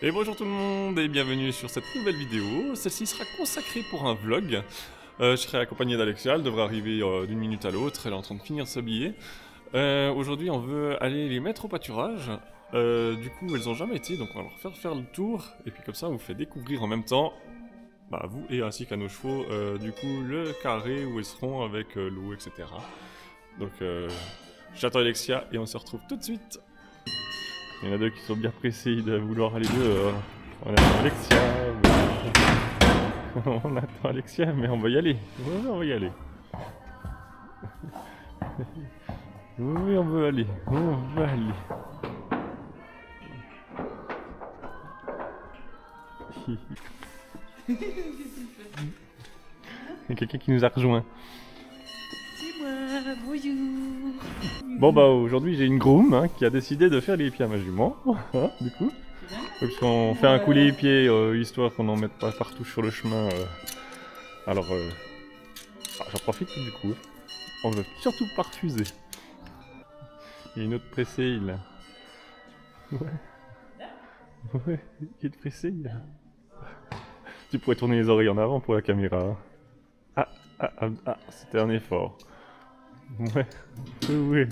Et bonjour tout le monde et bienvenue sur cette nouvelle vidéo. Celle-ci sera consacrée pour un vlog. Je serai accompagné d'Alexia, elle devrait arriver d'une minute à l'autre, elle est en train de finir de s'habiller. Aujourd'hui on veut aller les mettre au pâturage. Du coup elles ont jamais été, donc on va leur faire le tour. Et puis comme ça on vous fait découvrir en même temps, bah, vous et ainsi qu'à nos chevaux, du coup le carré où elles seront avec l'eau, etc. Donc j'attends Alexia et on se retrouve tout de suite. Il y en a deux qui sont bien pressés de vouloir aller dehors. On attend Alexia. On attend Alexia, mais on va y aller. Oui, on va y aller. Oui, on veut aller. On va aller. Il y a quelqu'un qui nous a rejoint. C'est moi, bonjour. Bon bah aujourd'hui j'ai une groom qui a décidé de faire les pieds à ma jument. Du coup. Parce qu'on fait un coup les pieds histoire qu'on n'en mette pas partout sur le chemin. Alors j'en profite du coup. On veut surtout pas refuser. Il y a une autre pressée là. Ouais, il est pressé. Tu pourrais tourner les oreilles en avant pour la caméra. C'était un effort. Ouais, oui.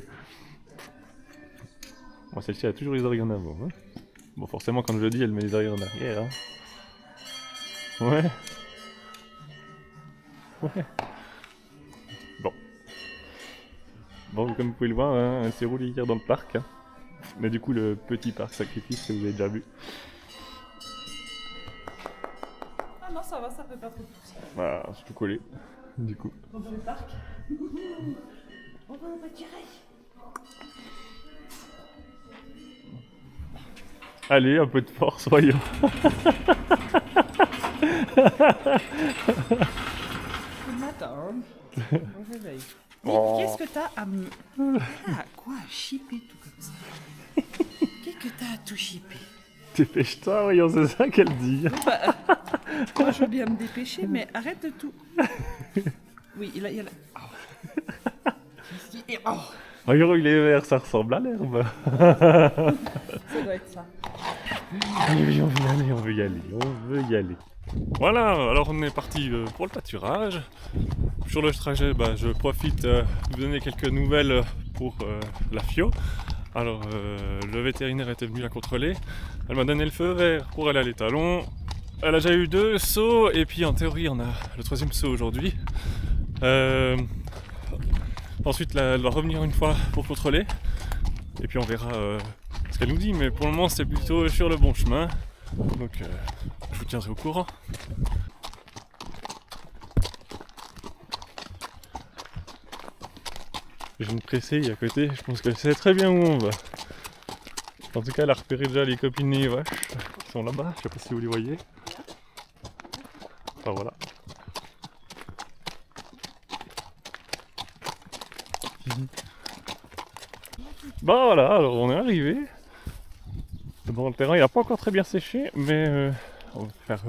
Bon, celle-ci a toujours les oreilles en avant. Bon, forcément, quand je le dis, elle met les oreilles en arrière. Ouais. Ouais. Bon, comme vous pouvez le voir, elle s'est roulée hier dans le parc. Mais du coup, le petit parc sacrifice que vous avez déjà vu. Ah non, ça va, ça fait pas trop de poussière. Voilà, c'est tout collé. Du coup. On va au parc. On va au pâturage. Allez, un peu de force, voyons. Le matin, au réveil. Oh. Qu'est-ce que t'as à me... Ah, quoi, à chipper tout comme ça? Qu'est-ce que t'as à tout chipper? Dépêche-toi, voyons, c'est ça qu'elle dit. Moi, je veux bien me dépêcher, mais arrête de tout. Oui, il y a la... Oh. Et oh, Voyons, il est vert, ça ressemble à l'herbe. ça doit être ça. Oui, on veut y aller, on veut y aller, on veut y aller. Voilà, alors on est parti pour le pâturage. Sur le trajet, je profite de vous donner quelques nouvelles pour la FIO. Alors, le vétérinaire était venu la contrôler. Elle m'a donné le feu vert pour aller à l'étalon. Elle a déjà eu 2 sauts, et puis en théorie, on a le 3e saut aujourd'hui. Ensuite, elle va revenir une fois pour contrôler. Et puis on verra ce qu'elle nous dit, mais pour le moment, c'est plutôt sur le bon chemin. Donc, je vous tiendrai au courant. J'ai une pressée à côté, je pense qu'elle sait très bien où on va. En tout cas, elle a repéré déjà les copines des vaches qui sont là-bas, je sais pas si vous les voyez. Enfin voilà. Bon voilà, alors on est arrivé. Bon, le terrain il n'a pas encore très bien séché, mais on va faire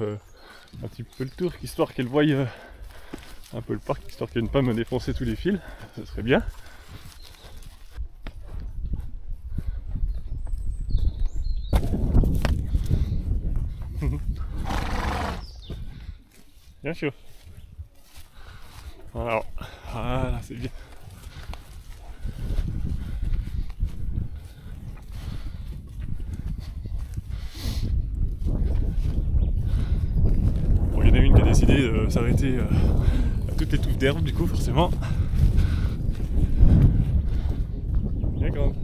un petit peu le tour, histoire qu'elle voie un peu le parc, histoire qu'elle ne pas me défoncer tous les fils, ce serait bien. Bien sûr. Alors, voilà, c'est bien. Bon, il y en a une qui a décidé de s'arrêter à toutes les touffes d'herbe, du coup, forcément. Bien grande.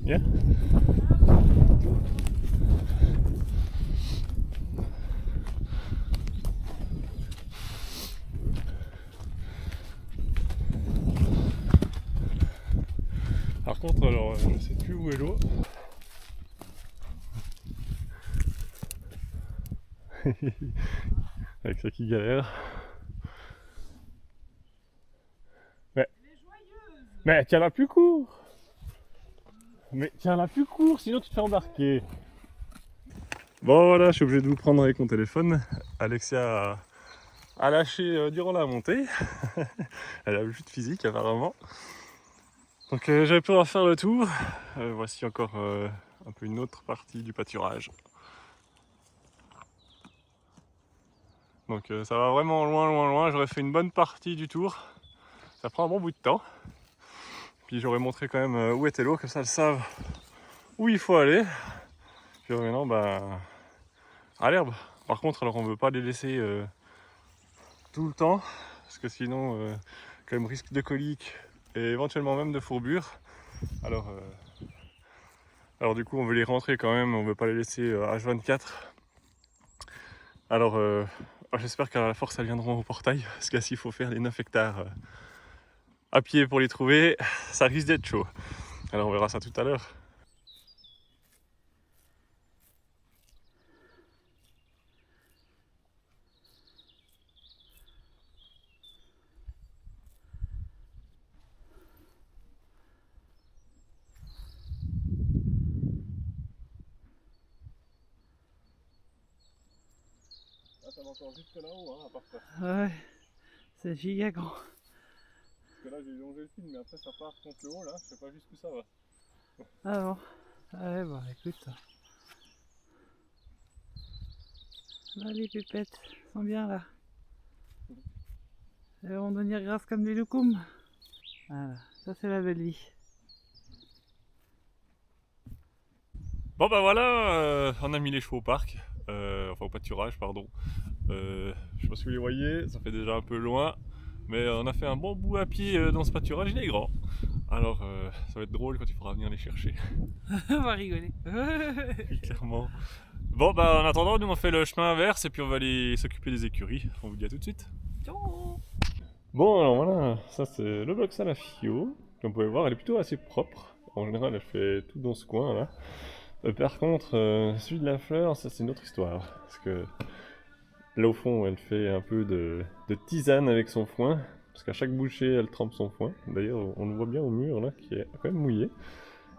Bien. Par contre, alors, je sais plus où est l'eau. Avec ça qui galère. Mais tiens-la plus court. Mais tiens-la plus court, sinon tu te fais embarquer. Bon voilà, je suis obligé de vous prendre avec mon téléphone. Alexia a lâché durant la montée. Elle a plus de physique apparemment. Donc j'avais pu en faire le tour. Voici encore un peu une autre partie du pâturage. Donc ça va vraiment loin, j'aurais fait une bonne partie du tour. Ça prend un bon bout de temps. Puis j'aurais montré quand même où était l'eau, comme ça elles savent où il faut aller. Puis maintenant, bah, à l'herbe. Par contre, alors on veut pas les laisser tout le temps, parce que sinon, quand même risque de colique et éventuellement même de fourbure. Alors du coup, on veut les rentrer quand même, on veut pas les laisser H24. Alors j'espère qu'à la force elles viendront au portail, parce que s'il faut faire les 9 hectares à pied pour les trouver, ça risque d'être chaud. Alors on verra ça tout à l'heure. Ça va encore jusque là-haut, hein, à part ça. Ouais, c'est giga grand. Parce que là j'ai longé le fil, mais après ça part contre le haut là, je sais pas jusqu'où ça va. Ah bon. Ouais, bah écoute. Là, les pépettes sont bien là. Elles vont devenir grasses comme des loukoums. Voilà, ça c'est la belle vie. Bon bah voilà, on a mis les chevaux au parc, enfin au pâturage pardon. Je sais pas si vous les voyez, ça fait déjà un peu loin, mais on a fait un bon bout à pied dans ce pâturage, il est grand. Alors ça va être drôle quand il faudra venir les chercher. On va rigoler. Oui, clairement. Bon bah en attendant, nous on fait le chemin inverse et puis on va aller s'occuper des écuries. On vous dit à tout de suite. Ciao. Bon alors voilà, ça c'est le box à la FIO. Comme vous pouvez voir, elle est plutôt assez propre. En général, elle fait tout dans ce coin là. Par contre, celui de la fleur, ça c'est une autre histoire. Parce que là au fond, elle fait un peu de tisane avec son foin. Parce qu'à chaque bouchée, elle trempe son foin. D'ailleurs, on le voit bien au mur là, qui est quand même mouillé.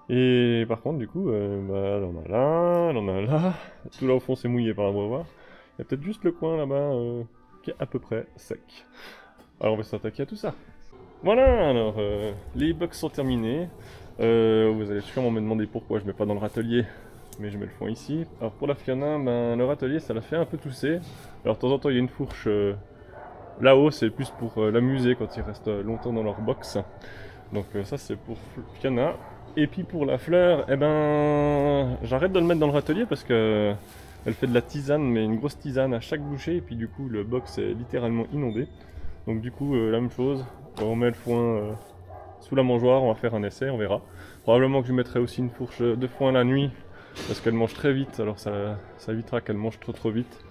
Et par contre, du coup, bah, elle en a là, elle en a là. Tout là au fond, c'est mouillé par l'abreuvoir. Il y a peut-être juste le coin là-bas qui est à peu près sec. Alors on va s'attaquer à tout ça. Voilà, alors les box sont terminés. Vous allez sûrement me demander pourquoi je mets pas dans le râtelier, mais je mets le foin ici. Alors pour la Fiona, ben, le râtelier ça la fait un peu tousser. Alors de temps en temps il y a une fourche là-haut, c'est plus pour l'amuser quand ils restent longtemps dans leur box. Donc ça c'est pour Fiona. Et puis pour la fleur, eh ben j'arrête de le mettre dans le râtelier parce que elle fait de la tisane, mais une grosse tisane à chaque bouchée, et puis du coup le box est littéralement inondé. Donc du coup la même chose, on met le foin sous la mangeoire, on va faire un essai, on verra. Probablement que je mettrai aussi une fourche de foin la nuit, parce qu'elle mange très vite, alors ça évitera qu'elle mange trop vite.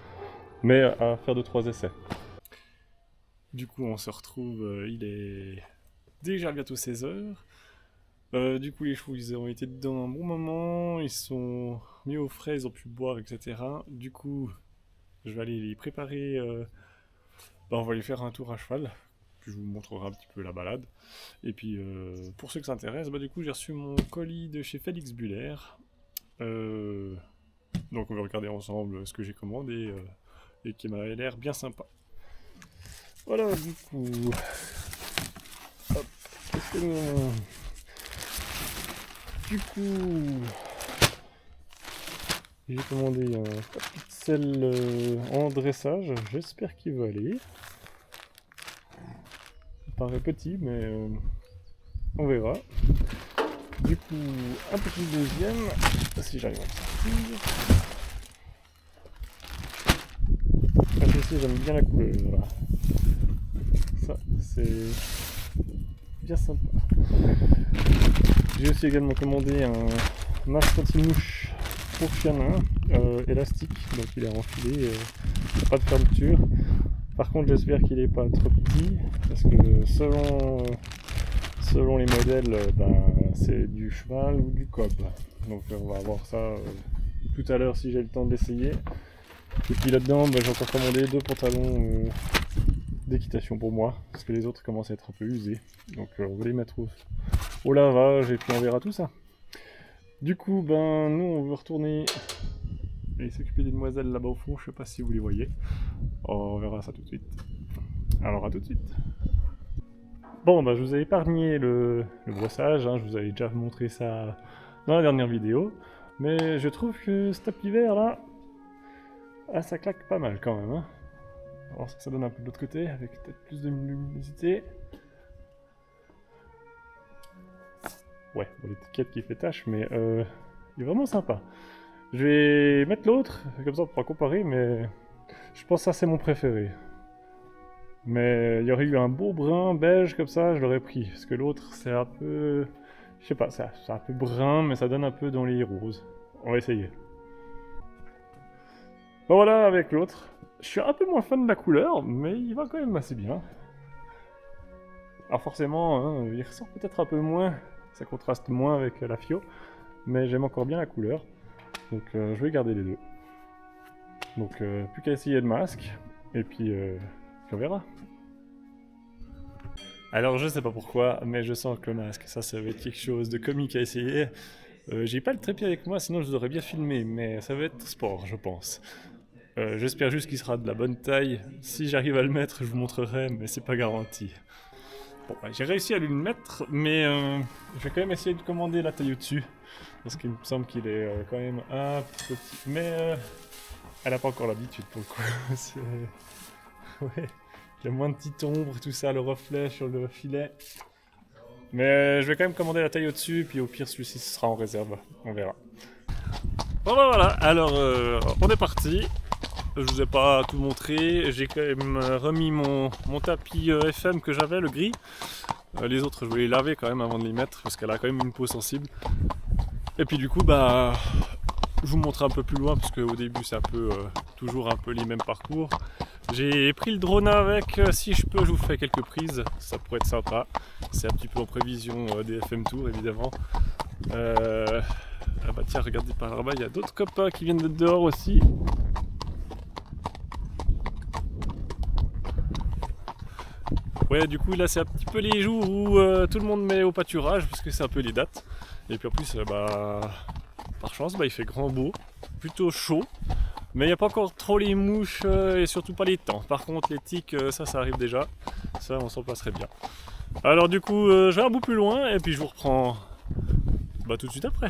Mais à faire 2-3 essais. Du coup on se retrouve, il est déjà bientôt 16h. Du coup les chevaux ils ont été dedans un bon moment, ils sont mis au frais, ils ont pu boire, etc. Du coup je vais aller les préparer, on va aller faire un tour à cheval. Puis je vous montrerai un petit peu la balade. Et puis pour ceux que ça intéresse, du coup j'ai reçu mon colis de chez Félix Buller. Donc on va regarder ensemble ce que j'ai commandé et qui m'a l'air bien sympa. Voilà du coup. Hop, qu'est-ce que du coup j'ai commandé un Pixel en dressage, j'espère qu'il va aller. Il paraît petit mais on verra. Du coup, un petit deuxième, si j'arrive à le sortir. Ah, ceci, j'aime bien la couleur. Ça, c'est bien sympa. J'ai aussi également commandé un masque anti-mouche pour Fiona, élastique, donc il est enfilé, pas de fermeture. Par contre, j'espère qu'il n'est pas trop petit, parce que selon les modèles, c'est du cheval ou du cob. Donc on va voir ça tout à l'heure si j'ai le temps d'essayer. Et puis là-dedans, j'ai encore commandé 2 pantalons d'équitation pour moi, parce que les autres commencent à être un peu usés. Donc on va les mettre au lavage et puis on verra tout ça. Du coup, nous on veut retourner et s'occuper des demoiselles là-bas au fond, je sais pas si vous les voyez. On verra ça tout de suite. Alors à tout de suite. Bon, je vous ai épargné le brossage, hein, je vous avais déjà montré ça dans la dernière vidéo. Mais je trouve que ce tapis vert là, ah, ça claque pas mal quand même. Hein. On va voir ce que ça donne un peu de l'autre côté, avec peut-être plus de luminosité. Ouais, bon, l'étiquette qui fait tache, mais il est vraiment sympa. Je vais mettre l'autre, comme ça on pourra comparer, mais je pense que ça c'est mon préféré. Mais il y aurait eu un beau brun beige comme ça, je l'aurais pris. Parce que l'autre c'est un peu... Je sais pas, c'est un peu brun, mais ça donne un peu dans les roses. On va essayer. Bon voilà, avec l'autre. Je suis un peu moins fan de la couleur, mais il va quand même assez bien. Alors forcément, hein, il ressort peut-être un peu moins, ça contraste moins avec la Fio, mais j'aime encore bien la couleur. Donc je vais garder les deux. Donc plus qu'à essayer le masque, et puis on verra. Alors je sais pas pourquoi, mais je sens que le masque, ça va être quelque chose de comique à essayer. J'ai pas le trépied avec moi, sinon je l'aurais bien filmé, mais ça va être sport, je pense. J'espère juste qu'il sera de la bonne taille. Si j'arrive à le mettre, je vous montrerai, mais c'est pas garanti. Bon, j'ai réussi à lui le mettre, mais je vais quand même essayer de commander la taille au-dessus. Parce qu'il me semble qu'il est quand même un petit... Mais elle a pas encore l'habitude pour le coup. Ouais. Il y a moins de petites ombres, tout ça, le reflet sur le filet. Mais je vais quand même commander la taille au-dessus, puis au pire celui-ci sera en réserve. On verra. Bon ben voilà, alors on est parti. Je vous ai pas tout montré, j'ai quand même remis mon tapis FM que j'avais, le gris. Les autres je voulais les laver quand même avant de les mettre parce qu'elle a quand même une peau sensible. Et puis du coup bah je vous montre un peu plus loin parce qu'au début c'est un peu toujours un peu les mêmes parcours. J'ai pris le drone avec, si je peux je vous fais quelques prises, ça pourrait être sympa. C'est un petit peu en prévision des FM Tour évidemment. Ah bah tiens regardez par là-bas, il y a d'autres copains qui viennent d'être dehors aussi. Ouais, du coup là c'est un petit peu les jours où tout le monde met au pâturage parce que c'est un peu les dates. Et puis en plus, par chance, il fait grand beau, plutôt chaud. Mais il n'y a pas encore trop les mouches et surtout pas les temps. Par contre les tiques, ça arrive déjà. Ça on s'en passerait bien. Alors du coup, je vais un bout plus loin et puis je vous reprends tout de suite après.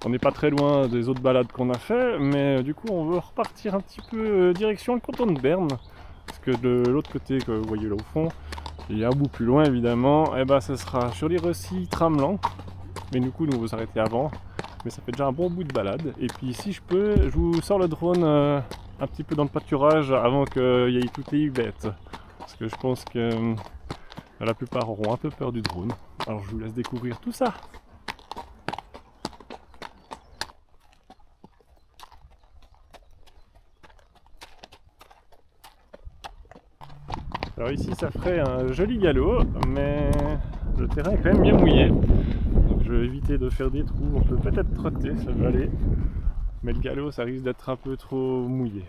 On n'est pas très loin des autres balades qu'on a fait, mais du coup on veut repartir un petit peu direction le canton de Berne. Parce que de l'autre côté que vous voyez là au fond, il y a un bout plus loin évidemment, et ce sera sur les Rossi Tramelan. Mais du coup nous vous arrêter avant, mais ça fait déjà un bon bout de balade. Et puis si je peux, je vous sors le drone un petit peu dans le pâturage avant qu'il y ait toutes les bêtes. Parce que je pense que la plupart auront un peu peur du drone. Alors je vous laisse découvrir tout ça. Alors ici ça ferait un joli galop, mais le terrain est quand même bien mouillé. Donc je vais éviter de faire des trous, on peut peut-être trotter, ça va aller. Mais le galop ça risque d'être un peu trop mouillé.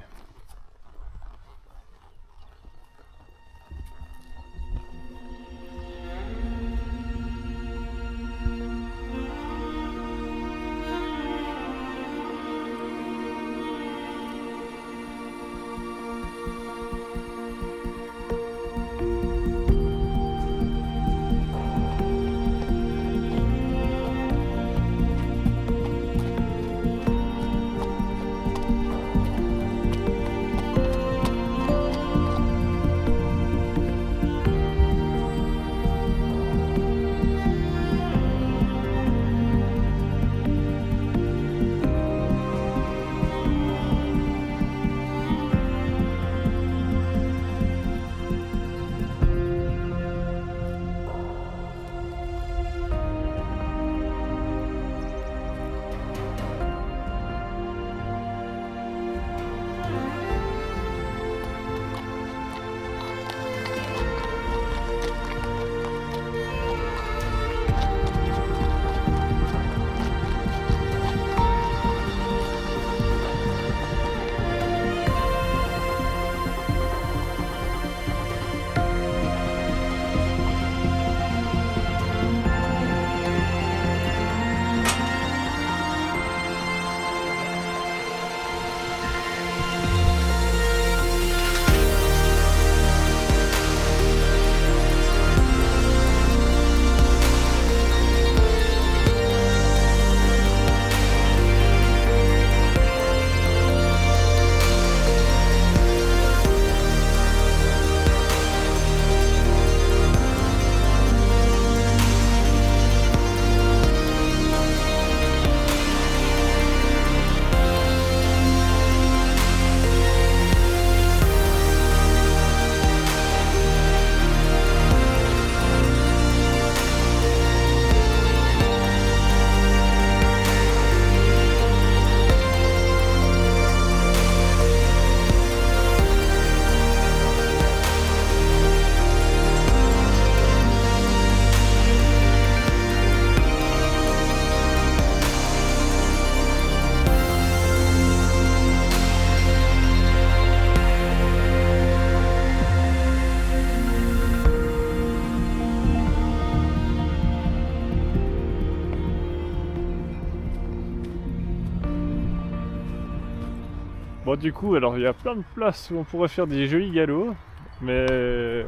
Bon, du coup, alors il y a plein de places où on pourrait faire des jolis galops, mais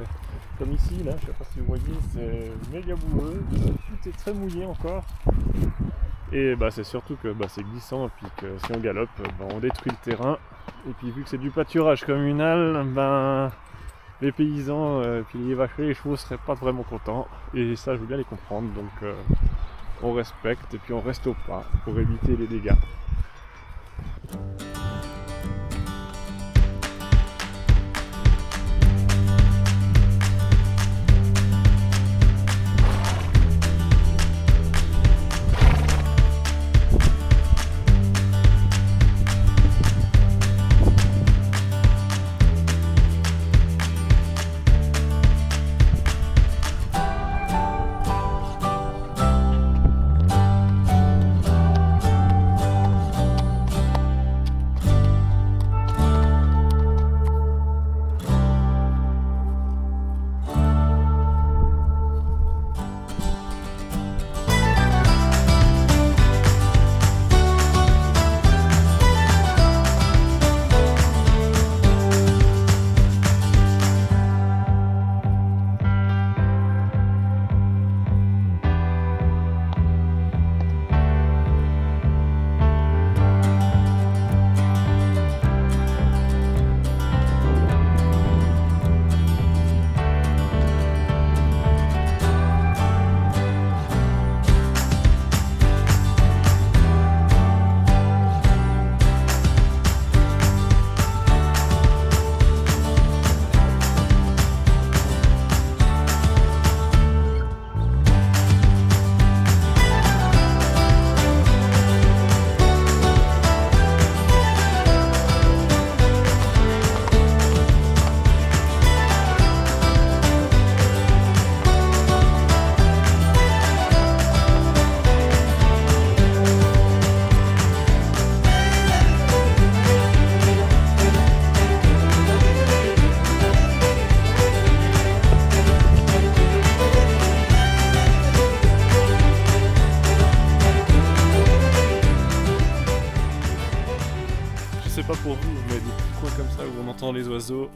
comme ici, là, je sais pas si vous voyez, c'est méga boueux, tout est très mouillé encore. Et bah, c'est surtout que bah, c'est glissant, et puis que si on galope, bah, on détruit le terrain. Et puis vu que c'est du pâturage communal, ben les paysans, puis les vaches et les chevaux seraient pas vraiment contents. Et ça, je veux bien les comprendre, donc on respecte et puis on reste au pas pour éviter les dégâts. Pas pour vous, mais des petits coins comme ça où on entend les oiseaux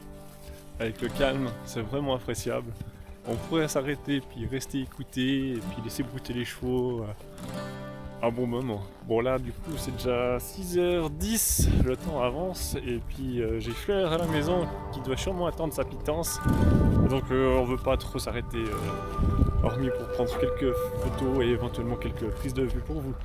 avec le calme, c'est vraiment appréciable. On pourrait s'arrêter puis rester écouter et puis laisser brouter les chevaux un bon moment. Bon là du coup c'est déjà 6h10, le temps avance et puis j'ai Fleur à la maison qui doit sûrement attendre sa pitance. Donc on veut pas trop s'arrêter hormis pour prendre quelques photos et éventuellement quelques prises de vue pour vous.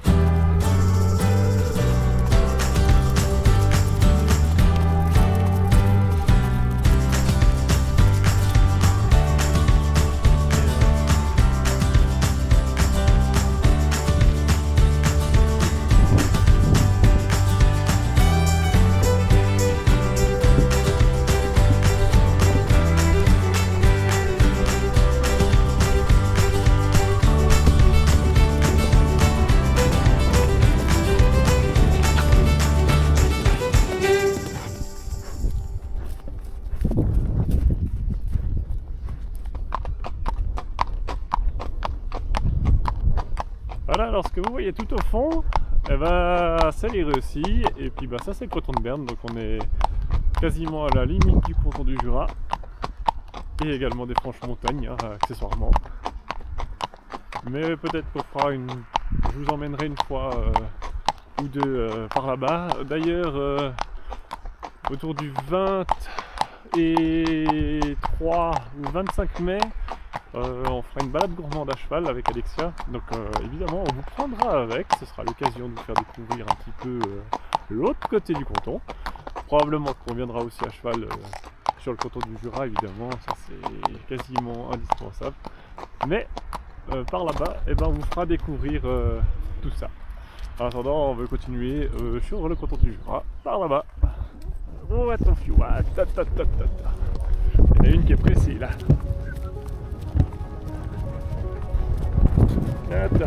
Voilà, alors ce que vous voyez tout au fond, eh ben, c'est les Reussy, et puis bah, ça c'est le canton de Berne, donc on est quasiment à la limite du canton du Jura, et également des Franches-Montagnes, hein, accessoirement. Mais peut-être qu'on fera je vous emmènerai une fois ou deux par là-bas. D'ailleurs, autour du 23 ou 25 mai, on fera une balade gourmande à cheval avec Alexia, donc évidemment on vous prendra avec, ce sera l'occasion de vous faire découvrir un petit peu l'autre côté du canton. Probablement qu'on viendra aussi à cheval sur le canton du Jura, évidemment, ça c'est quasiment indispensable. Mais par là-bas, eh ben, on vous fera découvrir tout ça. En attendant, on veut continuer sur le canton du Jura, par là-bas. Oh attention, ah, ta, ta, ta, ta, ta. Il y en a une qui est pressée là. Attends.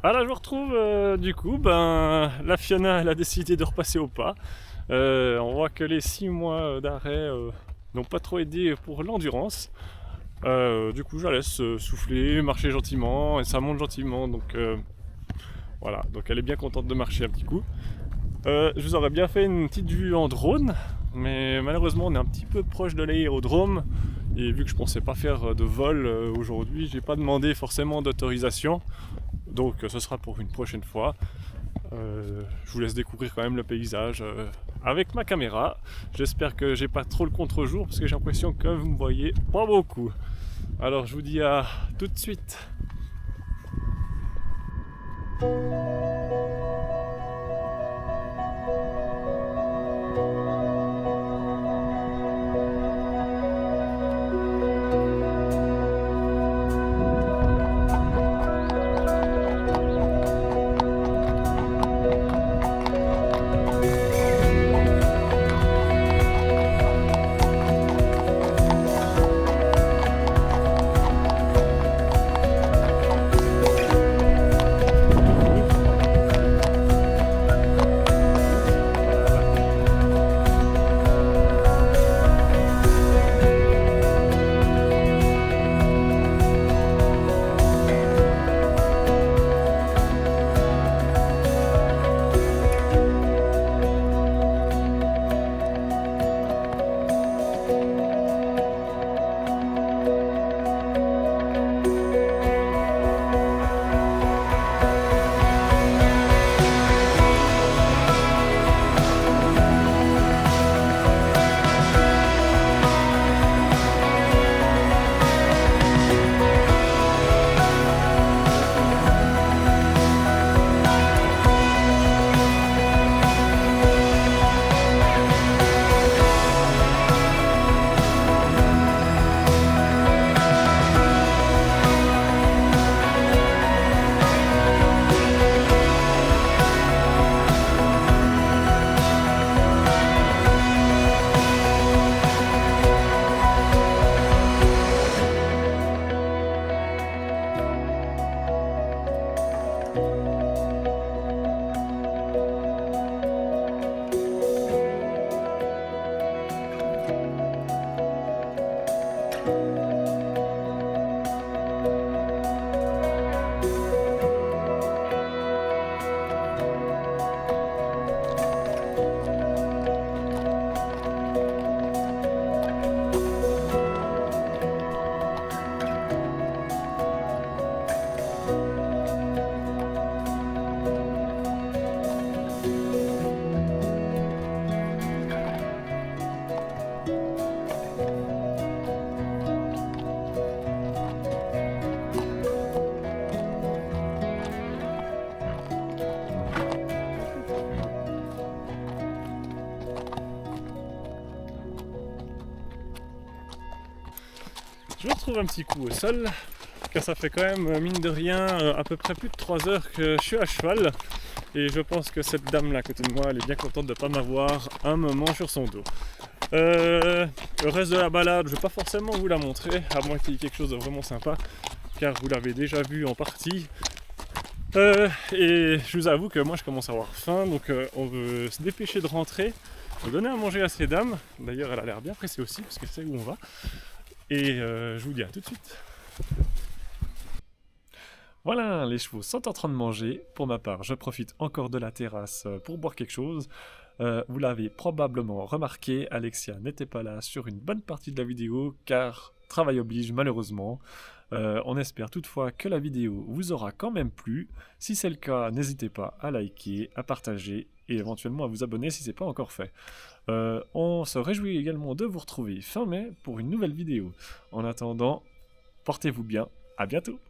Alors je vous retrouve du coup, la Fiona elle a décidé de repasser au pas. On voit que les 6 mois d'arrêt n'ont pas trop aidé pour l'endurance. Du coup je la laisse souffler, marcher gentiment et ça monte gentiment donc voilà, donc elle est bien contente de marcher un petit coup. Je vous aurais bien fait une petite vue en drone, mais malheureusement on est un petit peu proche de l'aérodrome et vu que je pensais pas faire de vol aujourd'hui, j'ai pas demandé forcément d'autorisation, donc ce sera pour une prochaine fois. Je vous laisse découvrir quand même le paysage avec ma caméra. J'espère que j'ai pas trop le contre-jour parce que j'ai l'impression que vous me voyez pas beaucoup. Alors je vous dis à tout de suite. Je retrouve un petit coup au sol, car ça fait quand même, mine de rien, à peu près plus de 3 heures que je suis à cheval. Et je pense que cette dame là à côté de moi, elle est bien contente de ne pas m'avoir un moment sur son dos. Le reste de la balade, je ne vais pas forcément vous la montrer, à moins qu'il y ait quelque chose de vraiment sympa, car vous l'avez déjà vu en partie. Et je vous avoue que moi je commence à avoir faim, donc on veut se dépêcher de rentrer, donner à manger à ces dames. D'ailleurs elle a l'air bien pressée aussi, parce qu'elle sait où on va. Et je vous dis à tout de suite. Voilà, les chevaux sont en train de manger. Pour ma part, je profite encore de la terrasse pour boire quelque chose. Vous l'avez probablement remarqué, Alexia n'était pas là sur une bonne partie de la vidéo, car travail oblige malheureusement. On espère toutefois que la vidéo vous aura quand même plu. Si c'est le cas, n'hésitez pas à liker, à partager et éventuellement à vous abonner si ce n'est pas encore fait. On se réjouit également de vous retrouver fin mai pour une nouvelle vidéo. En attendant, portez-vous bien, à bientôt.